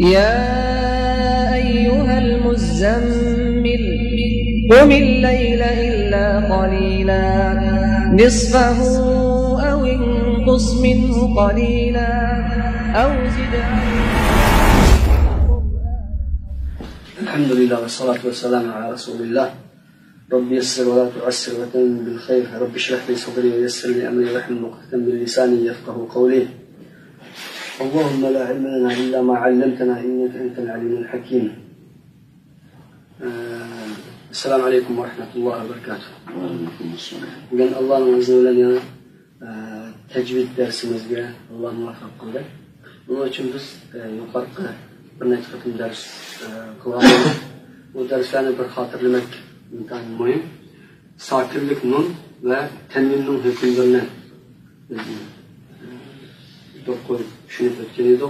يا أيها المزمل قم الليل إلا قليلا نصفه أو انقص منه قليلا أو زد الحمد لله والصلاة والسلام على رسول الله. رب يسر ولا تعسر وتمم بالخير. رب اشرح لي صدري ويسر لي أمري واحلل عقدة من لساني يفقهوا قولي. اللهم لا علم لنا إلا ما علمتنا إنك أنت العليم الحكيم. السلام عليكم ورحمة الله وبركاته. Bugün Allah'ın izniyle tecvid dersimizde Allah muvaffak kıldı. Bunun için biz yukarıda bir neçe kıtım ders kılamıyoruz. Bu derslerini bir hatırlamak mühim. Sakirlik nun ve tenvinnin hükümlerine düşünüp ötken edik.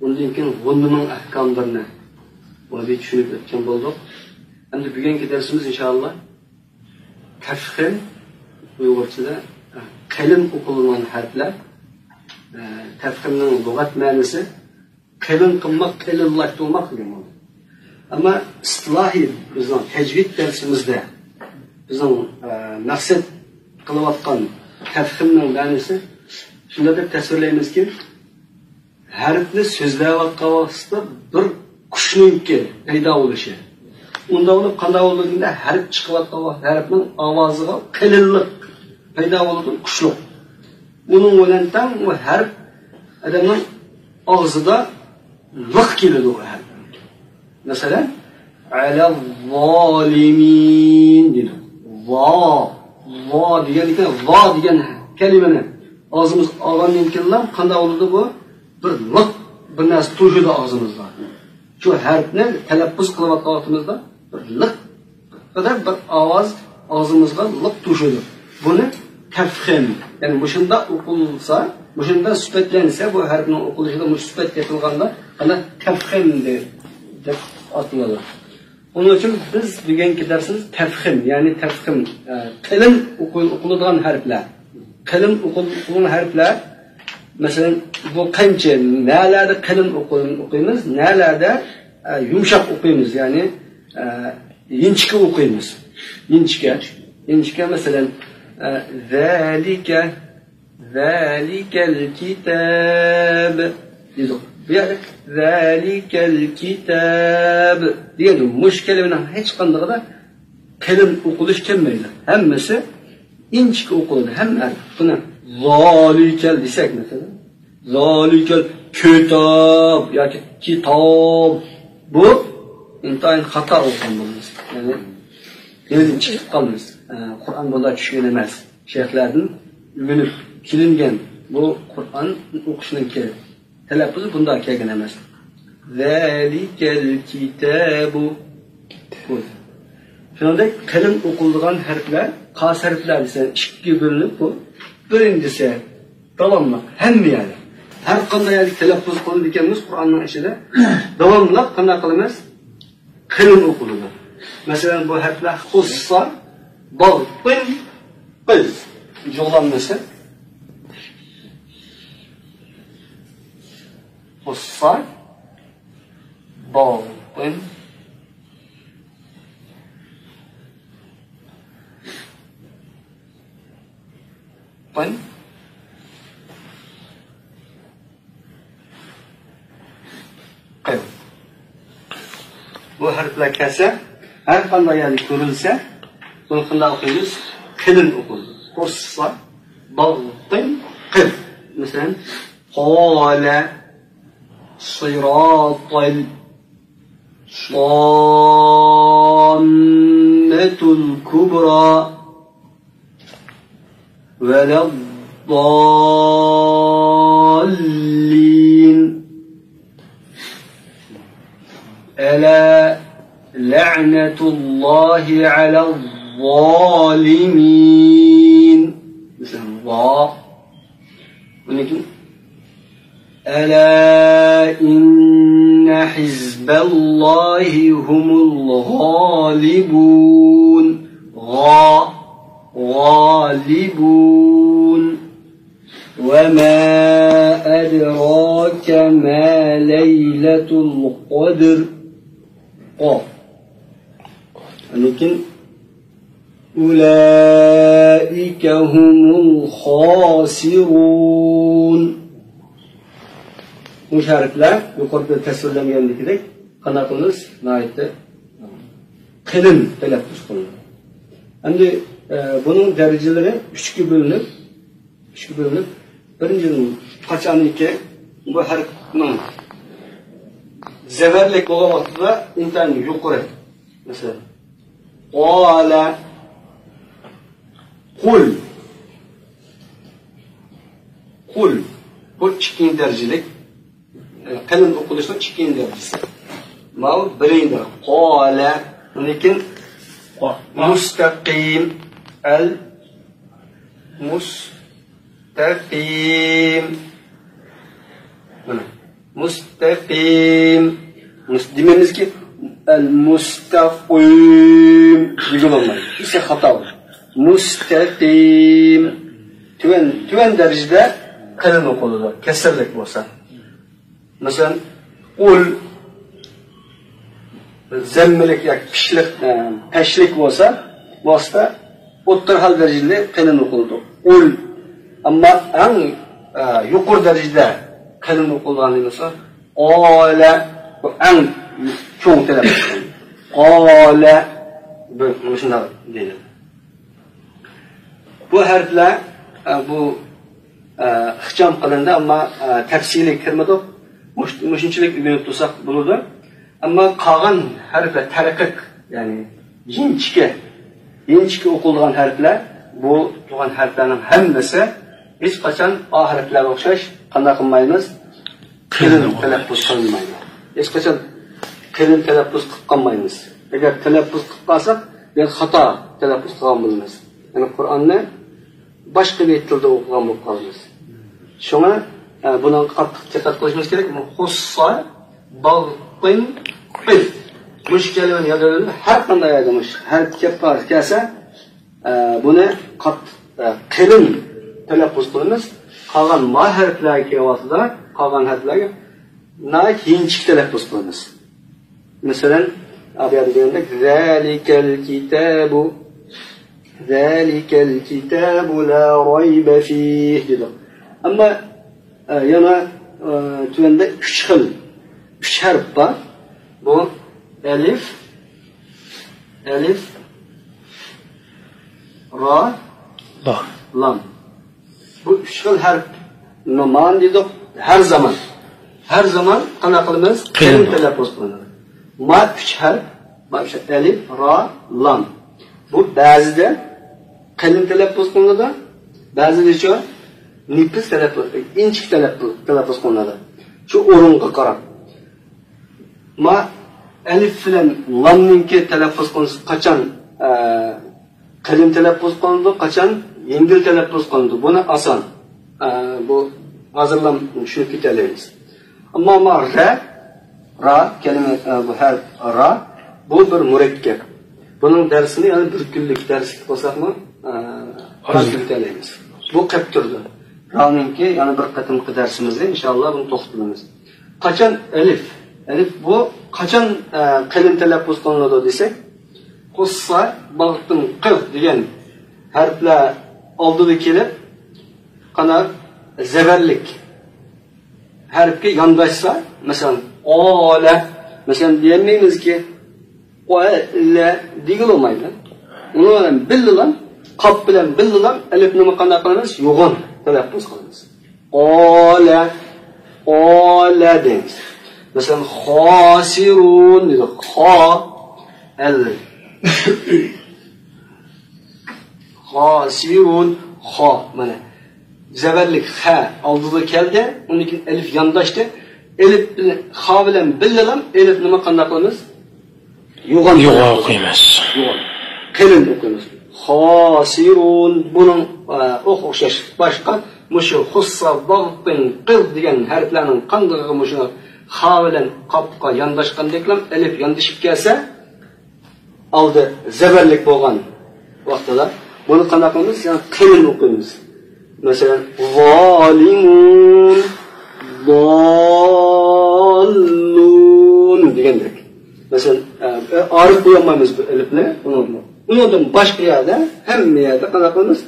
Ondan keyin g'unning ahkomlarini bunu bir düşünüp ötken bo'ldik. Endi bugungi dersimiz inşallah tafhim, Uyg'urchada qalin o'qilgan harflar. Tafhimning lug'at ma'nosi qalin qilmoq, qalinlashtirmoq degan bo'ladi. Ama istilohiy bizning tajvid dersimizde bizning maqsad qilayotgan tafhimning ma'nosi shunda deb tasvirlaymizki, harfni so'zlayotgan vaqtda bir kuchninki paydo bo'lishi. Unda bo'lib qanday bo'lganda harf chiqayotgan vaqt harfning ovoziga qalinlik paydo bo'ladi, kuchli. Buning bilan ham u harf odamning og'zida liq keladi u harf. Masalan, ala zolimin dedi. Va degan ekan, va degan kalimani ağzımız ağzından keyin qanday bo'ladi bu? Bir liq bir narsa to'shidi og'zimizda. Shu harfni talaffuz qilayotgan vaqtimizda bir liq qadar bir ovoz og'zimizga liq to'shidi. Buni tafhim, ya'ni mushunda o'qilsa, mushunda sifatlansa, bu harfning o'qilishida musbat etilganda ana tafhim deb ataladi. Onun için biz bugungi darsimiz tafhim, ya'ni tafhim, qalin o'qiladigan harflar. Qalin o'qilgan harflar, masalan, bu qancha nalarda qalin o'qiymiz, nalarda yumshoq o'qiymiz, ya'ni inchika o'qiymiz. Inchika masalan zalikal kitab dedi. Bu yerda zalikal kitab deydi. Mush kalimaning hech qandayda qalin o'qilish kelmaydi. Hammasi inchika o'qiladi. Hamma buni zalikal desak mesela, zalikal kitob yoki kitob, bu intayin xato o'qigan bo'lamiz. Ya'ni yo'ldan chiqib qolamiz. Qur'on bunday tushgan emas. Shayxlardan o'rganib kelingan bu Qur'on o'qishning talaffuzi bunday kelgan emas. Zalikal kitabu. Shuningdek, qalin o'qiladigan harflar, qas harflar esa ikkiga bo'linib bu. Birincisi davomli, hamma yerda. Har qanday talaffuz qilinadiganimiz Qur'onning ichida davomli qanday qilamiz? Qalin o'qiladi. Masalan, bu harflar xussa, dog'tin, qiz. Jo'g'lanmasa xussa, dog'tin, qil. Bu harflar kelsa, har qanday yerda ko'rilsa, buni qanday o'qiymiz? Qalin o'qiladi. Xussa, dog'tin, qil. Masalan, qala siratal shammatul kubra ولا الضالين ألا لعنة الله على الظالمين مثلا ضاء ألا إن حزب الله هم الغالبون غالبون وما أدراك ما leyletul qadr. Qaf. Lekin ulaika humul khasirun. Bu harflar yuqorida tasvirlanganidek qanday qilamiz? Naytda qalin talaffuz qilinadi. Endi buning darajalari 3 ga bo'linib, birinchi qachoniki bu harfning zavarlik bo'lgan vaqtida intan yuqori. Masalan, qala qul bu ikkinchi darajalik qalin o'qilishning ikkinchi darajasi. Mana birinchi qala, lekin mustaqim al mustaqim. Mana mustaqim. Dememizki al mustaqim degan olmaydi. İşte hata var. Mustaqim. Tüven derecede qalin o'qiladi. Kasrlik bo'lsa. Mesela ul zemmelik yoki pashlik bo'lsa, boshda o'rta hal darajada qalin o'qiladi. Ul ammo eng yuqori darajada qalin o'qilgani bo'lsa, ola bu eng cho'ng talaffuz. Ola bu shunday deydi. Bu harflar bu ixcham qilindi, ammo tafsiliy kirmadi. Mushunchalik o'rganib tursak bo'ladi. Ammo qolgan harflar taraqiq, ya'ni jinchika o'qilgan harflar, bu turgan harflarning hammasi hech qachon o harflarga o'xshash qanday qilmaymiz? Qalin talaffuz qilmaymiz. Hech qachon qalin talaffuz qilmaymiz. Agar talaffuz qilib qolsak, biz xato talaffuz qilgan bo'lamiz. Ya'ni Qur'onni boshqa bir tilda o'qigan bo'lib qolamiz. Shunga buni qattiq diqqat qilishimiz kerak. Xussa, bag'in, qil. Mushkalani yoziladi. Har qanday yozilmish, har kelsa, buni qalin talaffuz qilamiz. Qolgan ma harflarga kelsa, qolgan harflarga jinchik talaffuz qilamiz. Masalan, abiyat deganda zalikal kitabu la rayba fihi dedi. Ammo yana tuvanda 3 xil 3 harf bor. Bu alif, ra, lam. Bu 3 xil harf noman dedi. Her zaman qanday qilamiz? Qalin talaffuz qilinadi. Ma 3 harf, alif, ra, lam. Bu ba'zida qalin talaffuz qilinadi, ba'zida esa nefis talaffuz, inchik talaffuz qilinadi. Shu o'ringa qarab. Ma alif bilan lamninki talaffuz qilinishi qachon qalin talaffuz qilinadi, qachon yengil talaffuz qilinadi. Buni oson. Bu hozirlam tushunib ketalaymiz. Ammo ra kalima bu harf ra bu bir murakkab. Bunun dersini yani bir günlük ders olsakmı hazır edemeyiz. Bu qilib turdi. Ra'ninki yani bir qatimqi dersimizde inşallah bunu to'xtalamiz. Qachon alif bu qachon qalin talaffuz qilinadi desek, qussa, bag'tin, qil degan harflar oldida kelib, qana zavarlik harfga yondashsa, masalan, ola, masalan deyamaymiz-ki ola degan olmaydi. Uni bilan billalam, qop bilan billalam alif nima qanday qilamiz? Yo'g'on talaffuz qilamiz. Ola deymiz. Masalan, xosirun dedi. Xosirun mana zavarlik ha oldida keldi, undan keyin alif yondashdi. Alif bilan ha bilan billalam alif nima qanday qilamiz? Yo'g'on o'qiymiz. Qalin o'qiymiz. Xosirun bunun o'xshash boshqa mushu xussa, bag'tin, qil degan harflarning qandig'i mushu ha bilan qopqa yondashgandeklam alif yondashib kelsa, oldi zavarlik bo'lgan vaqtida buni qanday qilamiz? Yani qalin o'qiymiz. Mesela zalimun, Mesela arif koyamamız bu elifle. Unutun başka yerde hem yerde kanaklarımız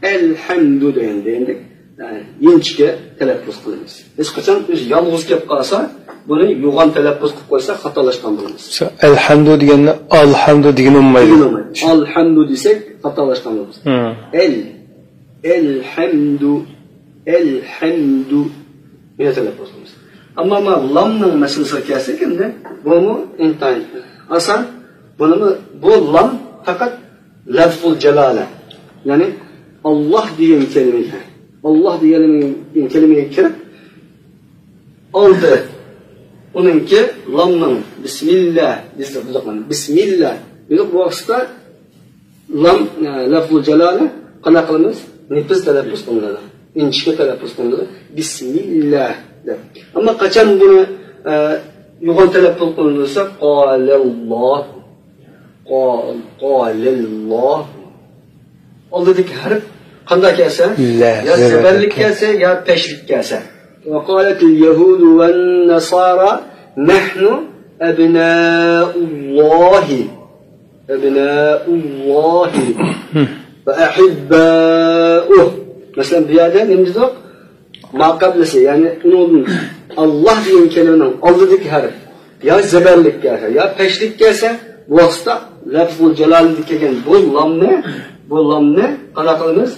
elhamdü deyendik. Yani yençike telaffuz kılımız. Hiç kaçan biz yalnız kep kalsa bunu yoğun telaffuz kılıp koysa hatalaşkan bulunuz. Elhamdü diyenle alhamdü diyen olmaydı. Alhamdü desek hatalaşkan bulunuz. Elhamdü yine telaffuz kılımız. Ama lamның meselesi kelsek endi bu mu intayın asan bu lam fakat lafzul celale yani Allah diyen kelimeyi Allah diyen kelimeyi kirip aldı onunki lamның bismillah bismillah bu vasıta lam lafzul celale qana qilamiz nefis telaffuz qilinadi inchga telaffuz qilinadi bismillah. Ama kaçan bunu yoğun telaffuz kılınırsa qalallah oldaki harf qanday kelsa ya zeberlik kelsa ya peşlik kelsa ve qalatil yahudu ven nasara nahnu abnaullahi ve ahibbauh. Mesela bir yerde ne diyor? Makablesi yani onun Allah diyen kelimenin aldığı harf ya zeberlik gelse ya peşlik gelse bu vasıta lafzul celallik kelgen bu lam ne kanaklarımız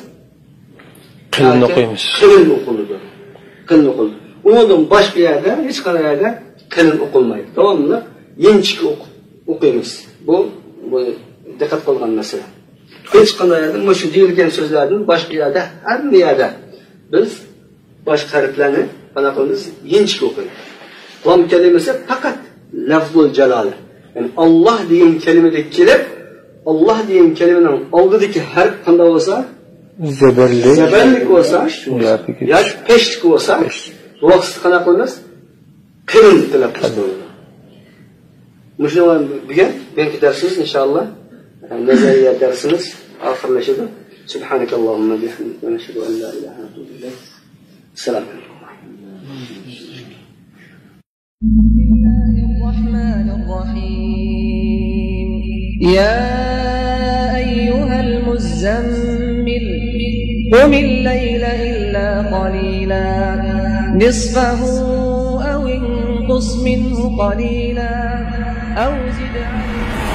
Kılın okuymuş. Kılın okuldu. Onun başka yerde hiç kadar yerde kılın okulmaydı. Tamam mı? Yençik okuymuş. Bu dikkat kılgan mesele. Hiç kadar yerde şu deyilgen sözlerden başka yerde her yerde biz başka harflerini kanaklarımız yençik okuyuyor. Lam kelimesi fakat lafzul celale. Yani Allah diyen kelimede kelip Allah diyen kelimenin aldığındaki harf kanda olsa zeberlik olsa ya peşlik olsa bu vakit kanaklarımız kırın telaffuz oluyor. Müşteriler bugün belki dersiniz inşallah. Nezariye dersiniz ahırlaşıdır. Subhanakallahumma bihamdik ve neşhedü en la ilahe illallah. السلام عليكم. بسم الله الرحمن الرحيم يا أيها المزمل قم الليل إلا قليلا نصفه أو انقص منه قليلا أو زد عليه